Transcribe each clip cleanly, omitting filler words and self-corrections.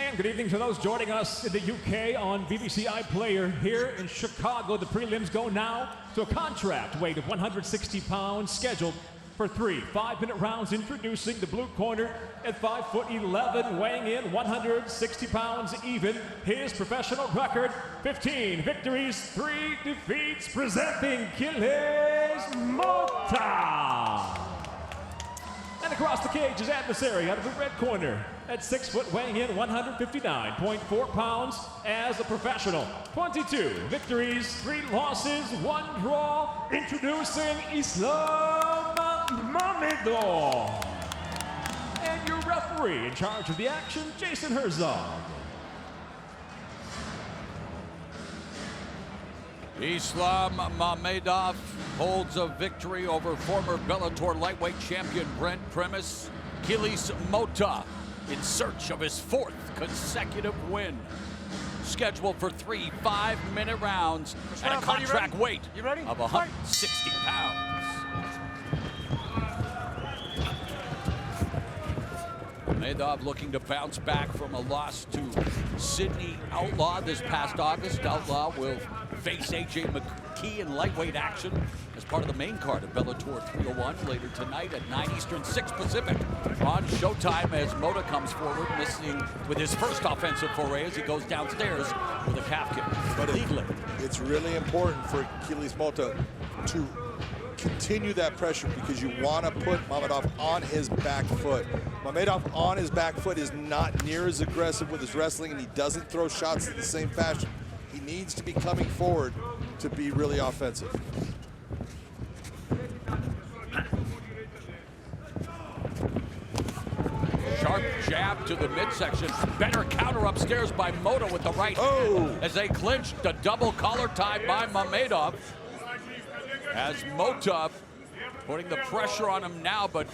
And good evening to those joining us in the UK on BBC iPlayer. Here in Chicago, the prelims go now to a contract weight of 160 pounds, scheduled for 3 5-minute rounds. Introducing the blue corner at 5'11", weighing in 160 pounds even. His professional record, 15 victories, 3 defeats, presenting Killys Mota. And across the cage, his adversary out of the red corner at 6 foot, weighing in 159.4 pounds as a professional. 22 victories, 3 losses, 1 draw. Introducing Islam Mamedov. And your referee in charge of the action, Jason Herzog. Islam Mamedov holds a victory over former Bellator lightweight champion Brent Primus Killys Mota in search of his 4th consecutive win. Scheduled for 3 5-minute rounds at a contract weight of 160 pounds. Mamedov looking to bounce back from a loss to Sydney Outlaw this past August. Outlaw will face AJ McKee in lightweight action as part of the main card of Bellator 301 later tonight at 9 Eastern, 6 Pacific on Showtime, as Mota comes forward, missing with his first offensive foray as he goes downstairs with a calf kick. But it's really important for Killys Mota to continue that pressure, because you want to put Mamedov on his back foot. Mamedov on his back foot is not near as aggressive with his wrestling, and he doesn't throw shots in the same fashion. He needs to be coming forward to be really offensive. Sharp jab to the midsection. Better counter upstairs by Mota with the right hand as they clinched. The double collar tie by Mamedov. As Mota putting the pressure on him now, but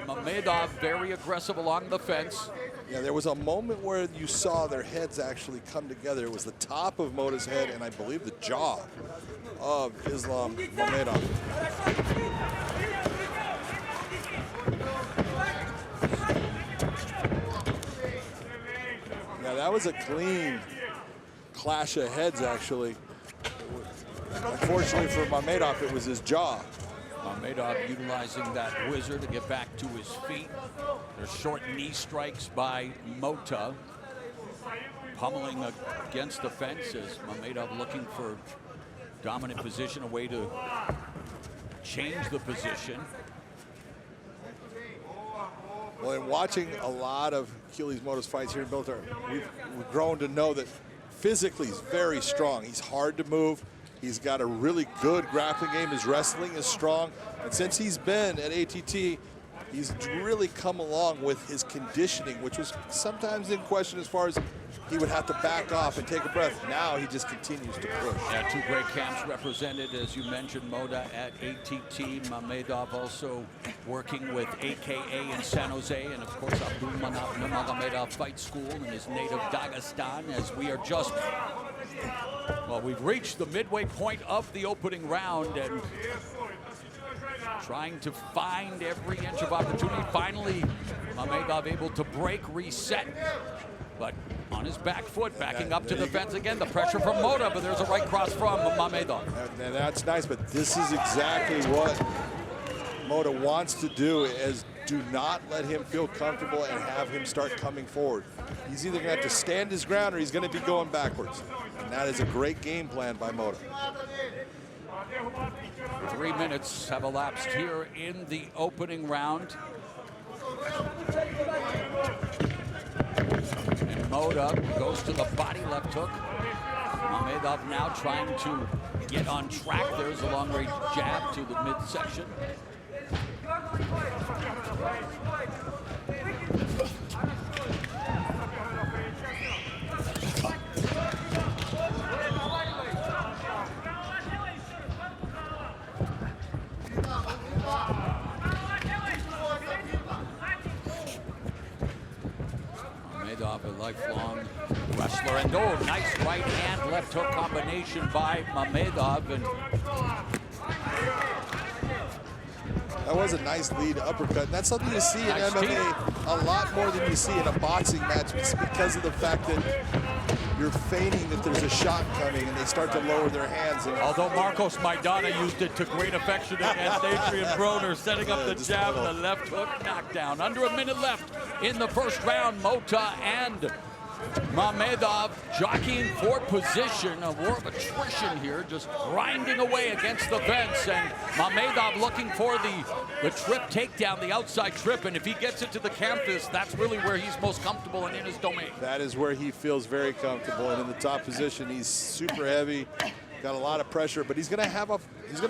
Mamedov very aggressive along the fence. Yeah, there was a moment where you saw their heads actually come together. It was the top of Mota's head and I believe the jaw of Islam Mamedov. Yeah, that was a clean clash of heads, actually. Unfortunately for Mamedov, it was his jaw. Mamedov utilizing that whizzer to get back to his feet. There's short knee strikes by Mota. Pummeling against the fence as Mamedov looking for dominant position, a way to change the position. Well, in watching a lot of Killys Mota's fights here in Bellator, we've grown to know that physically he's very strong. He's hard to move. He's got a really good grappling game. His wrestling is strong. And since he's been at ATT, he's really come along with his conditioning, which was sometimes in question as far as he would have to back off and take a breath. Now he just continues to push. Yeah, 2 great camps represented, as you mentioned, Mota at ATT. Mamedov also working with AKA in San Jose, and of course Abdul Nurmagomedov Fight School in his native Dagestan, as we are just, well, we've reached the midway point of the opening round and trying to find every inch of opportunity. Finally, Mamedov able to break, reset, but on his back foot, backing up to the fence again. The pressure from Mota, but there's a right cross from Mamedov. And that's nice, but this is exactly what Mota wants to do, is do not let him feel comfortable and have him start coming forward. He's either going to have to stand his ground or he's going to be going backwards. And that is a great game plan by Mota. 3 minutes have elapsed here in the opening round. And Mota goes to the body left hook. Mamedov now trying to get on track. There's a long-range jab to the midsection. Mamedov, a lifelong wrestler, and nice right hand left hook combination by Mamedov, and That was a nice lead uppercut. And that's something you see in MMA a lot more than you see in a boxing match. It's because of the fact that you're feigning that there's a shot coming and they start to lower their hands. And although Marcos Maidana used it to great affection against Adrian Broner, setting up the jab and the left hook knockdown. Under a minute left in the first round. Mota and Mamedov jockeying for position, a war of attrition here, just grinding away against the fence, and Mamedov looking for the trip takedown, the outside trip, and if he gets it to the canvas, that's really where he's most comfortable and in his domain. That is where he feels very comfortable, and in the top position, he's super heavy, got a lot of pressure, but he's gonna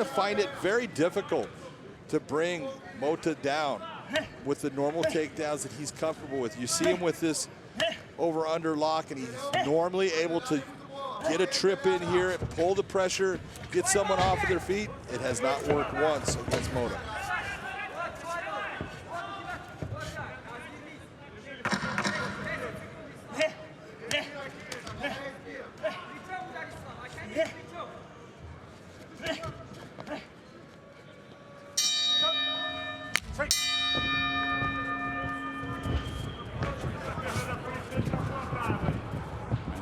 find it very difficult to bring Mota down with the normal takedowns that he's comfortable with. You see him with this over-under lock, and he's normally able to get a trip in here, pull the pressure, get someone off of their feet. It has not worked once against Mota.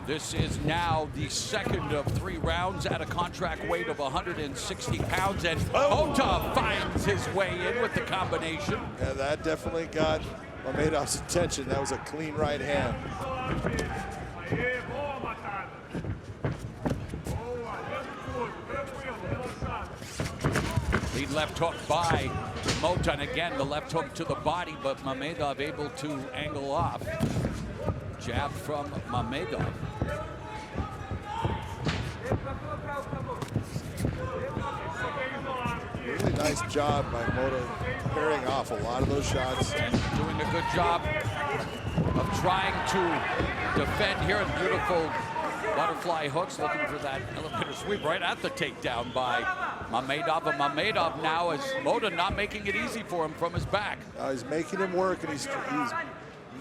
This is now the second of 3 rounds at a contract weight of 160 pounds, and Mota finds his way in with the combination. Yeah, that definitely got Mamedov's attention. That was a clean right hand. Lead left hook by Mota, and again the left hook to the body, but Mamedov able to angle off. Jab from Mamedov. Really nice job by Mota pairing off a lot of those shots. And doing a good job of trying to defend here, and beautiful butterfly hooks, looking for that elevator sweep right at the takedown by Mamedov. And Mamedov now is Mota not making it easy for him from his back. He's making him work, and he's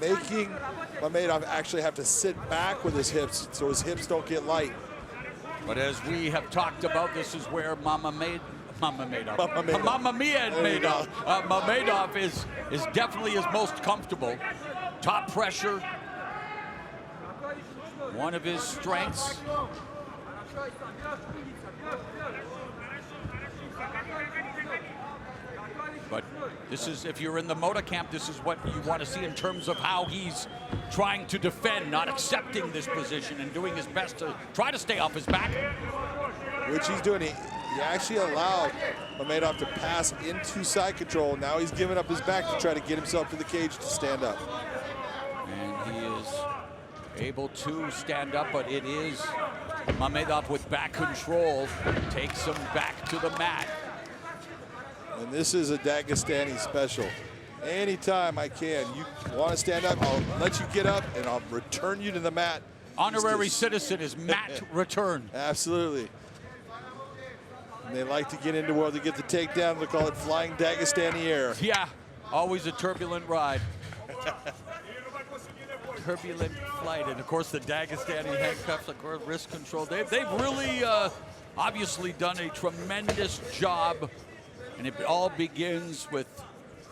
making Mamedov actually have to sit back with his hips so his hips don't get light. But as we have talked about, this is where Mamedov is definitely his most comfortable. Top pressure, one of his strengths. But this is, if you're in the Mota camp, this is what you want to see in terms of how he's trying to defend, not accepting this position and doing his best to try to stay off his back. Which he's doing. He actually allowed Mamedov to pass into side control. Now he's giving up his back to try to get himself to the cage to stand up. And he is able to stand up, but it is Mamedov with back control, takes him back to the mat. And this is a Dagestani special. Anytime I can, you want to stand up, I'll let you get up and I'll return you to the mat. Honorary citizen is mat return. Absolutely. And they like to get into where they get the takedown. They call it flying Dagestani air. Yeah, always a turbulent ride. Turbulent flight, and of course the Dagestani handcuffs, of course, wrist control. They've really obviously done a tremendous job. And it all begins with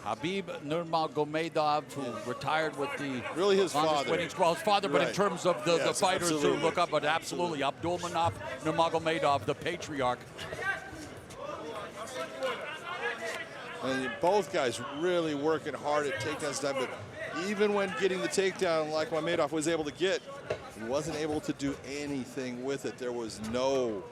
Khabib Nurmagomedov, who retired with the really his father. Winning, well, his father, but in terms of the fighters who look up, but absolutely Abdulmanap Nurmagomedov, the patriarch. And both guys really working hard at takedowns time, but even when getting the takedown like Mamedov was able to get, he wasn't able to do anything with it. There was no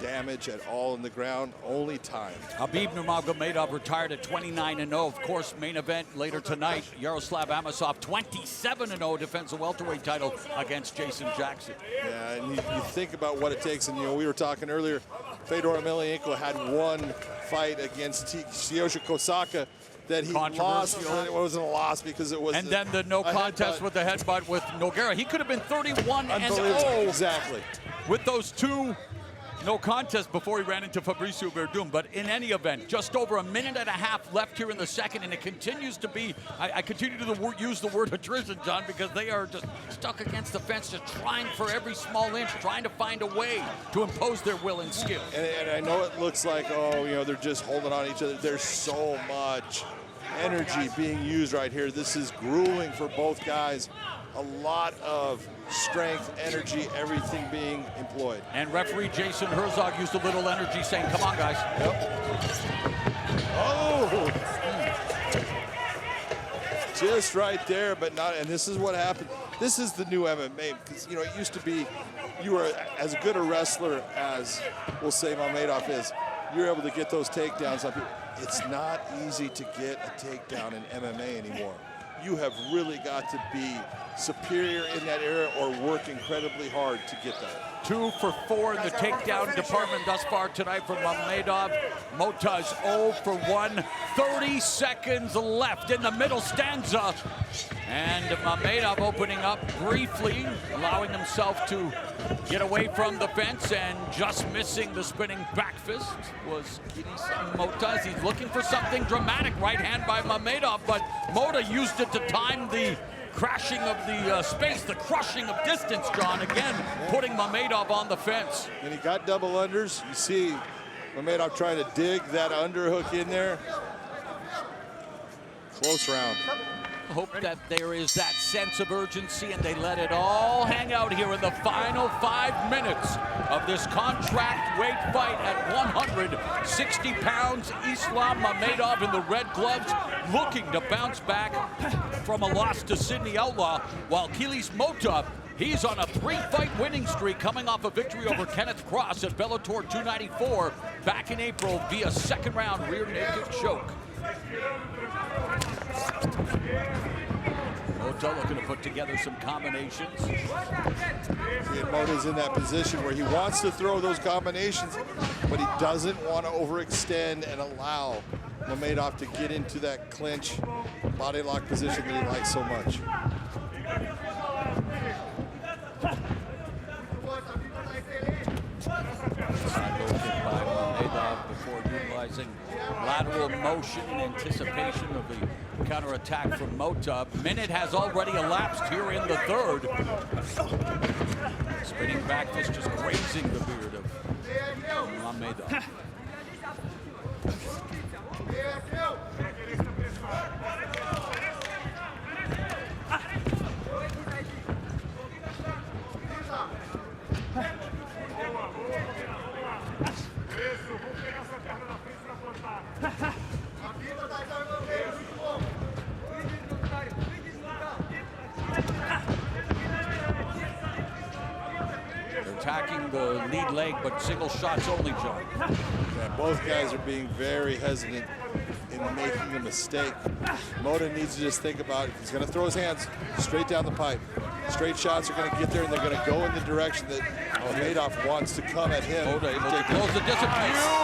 damage at all in the ground, only time. Khabib Nurmagomedov retired at 29-0. Of course, main event later tonight, Yaroslav Amosov, 27-0, defends the welterweight title against Jason Jackson. Yeah, and you think about what it takes, and you know, we were talking earlier, Fedor Emelianenko had one fight against Tsuyoshi Kosaka that he lost. It wasn't a loss because it was. And then the no contest with the headbutt with Nogueira. He could have been 31-0. Exactly. With those two no contest before he ran into Fabricio Verdum. But in any event, just over a minute and a half left here in the second, and it continues to be, I continue to use the word attrition, John, because they are just stuck against the fence, just trying for every small inch, trying to find a way to impose their will and skill. And I know it looks like, oh, you know, they're just holding on each other. There's so much energy being used right here. This is grueling for both guys. A lot of strength, energy, everything being employed. And referee Jason Herzog used a little energy saying, come on, guys. Yep. Oh! Just right there, but not, and this is what happened. This is the new MMA, because, you know, it used to be you were as good a wrestler as, we'll say, Mamedov is. You're able to get those takedowns on people. It's not easy to get a takedown in MMA anymore. You have really got to be superior in that area or work incredibly hard to get that. 2 for 4 in the takedown department thus far tonight from Mamedov. Mota's 0 for 1. 30 seconds left in the middle stanza. And Mamedov opening up briefly, allowing himself to get away from the fence, and just missing the spinning back fist was Killys Mota. He's looking for something dramatic. Right hand by Mamedov, but Mota used it to time the crashing of the space, the crushing of distance, John, again putting Mamedov on the fence. And he got double unders. You see Mamedov trying to dig that underhook in there. Close round. Hope that there is that sense of urgency and they let it all hang out here in the final 5 minutes of this contract weight fight at 160 pounds. Islam Mamedov in the red gloves, looking to bounce back from a loss to Sydney Outlaw, while Killys Mota, he's on a 3-fight winning streak, coming off a victory over Kenneth Cross at Bellator 294 back in April via second round rear naked choke. Mota looking to put together some combinations. And Mota's in that position where he wants to throw those combinations, but he doesn't want to overextend and allow Mamedov to get into that clinch body lock position that he likes so much. Side low kick by Mamedov before utilizing lateral motion in anticipation of the counterattack from Mota. Minute has already elapsed here in the third. Spinning back fist just grazing the beard of Mamedov. Attacking the lead leg, but single shots only, John. Yeah, both guys are being very hesitant in making a mistake. Mota needs to just think about it. He's going to throw his hands straight down the pipe. Straight shots are going to get there, and they're going to go in the direction that Mamedov wants to come at him. Mota able to close the distance.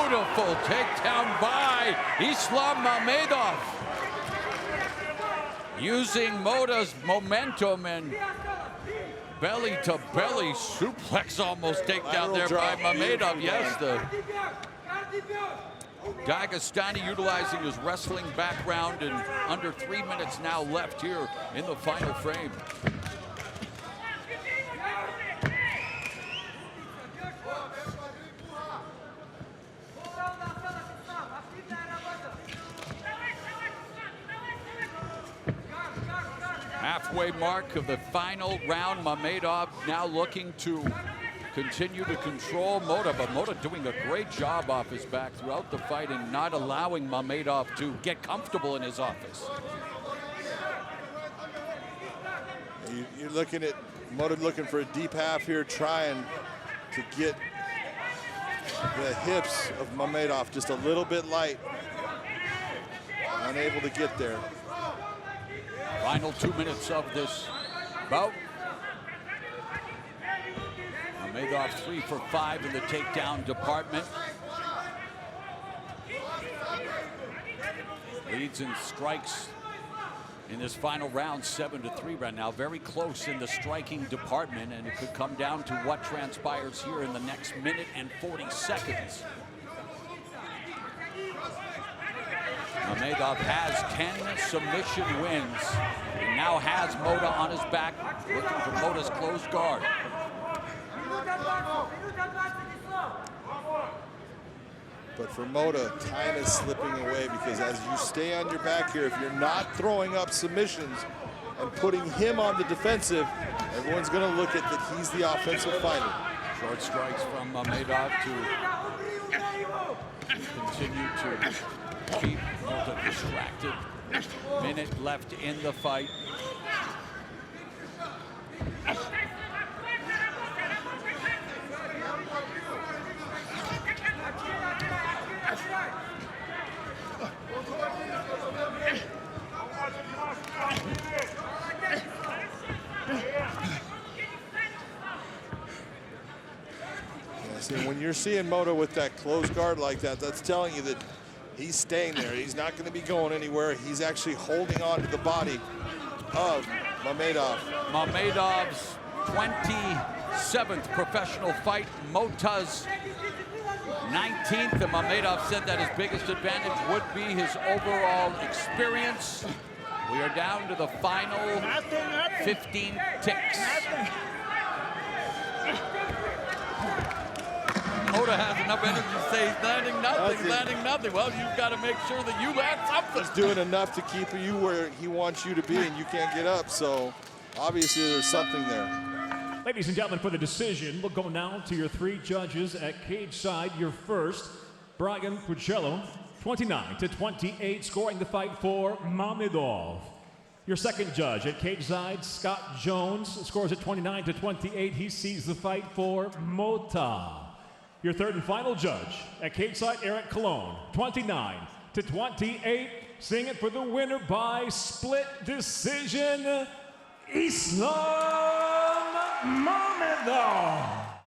Beautiful takedown by Islam Mamedov. Using Mota's momentum and belly to belly suplex almost takedown there by Mamedov. Yes, the Dagestani utilizing his wrestling background, and under 3 minutes now left here in the final frame. Halfway mark of the final round. Mamedov now looking to continue to control Mota, but Mota doing a great job off his back throughout the fight and not allowing Mamedov to get comfortable in his office. You're looking at Mota looking for a deep half here, trying to get the hips of Mamedov just a little bit light. Unable to get there. Final 2 minutes of this bout. Mamedov 3 for 5 in the takedown department. Leads and strikes in this final round, 7-3 right now. Very close in the striking department, and it could come down to what transpires here in the next minute and 40 seconds. Mamedov has 10 submission wins and now has Mota on his back, looking for Mota's closed guard. But for Mota, time is slipping away because as you stay on your back here, if you're not throwing up submissions and putting him on the defensive, everyone's going to look at that he's the offensive fighter. Short strikes from Mamedov to continue to keep Mota distracted. Minute left in the fight. See, when you're seeing Mota with that closed guard like that, that's telling you that he's staying there. He's not going to be going anywhere. He's actually holding on to the body of Mamedov. Mamedov's 27th professional fight, Mota's 19th, and Mamedov said that his biggest advantage would be his overall experience. We are down to the final 15 ticks. Mota has enough energy to say he's landing nothing, landing nothing. Well, you've got to make sure that you land something. He's doing enough to keep you where he wants you to be, and you can't get up, so obviously there's something there. Ladies and gentlemen, for the decision, we'll go now to your three judges at cage side. Your first, Brian Puccello, 29-28, scoring the fight for Mamedov. Your second judge at cage side, Scott Jones, scores at 29-28. He sees the fight for Mota. Your third and final judge at cage side, Eric Colon, 29-28, seeing it for the winner by split decision, Islam Mamedov.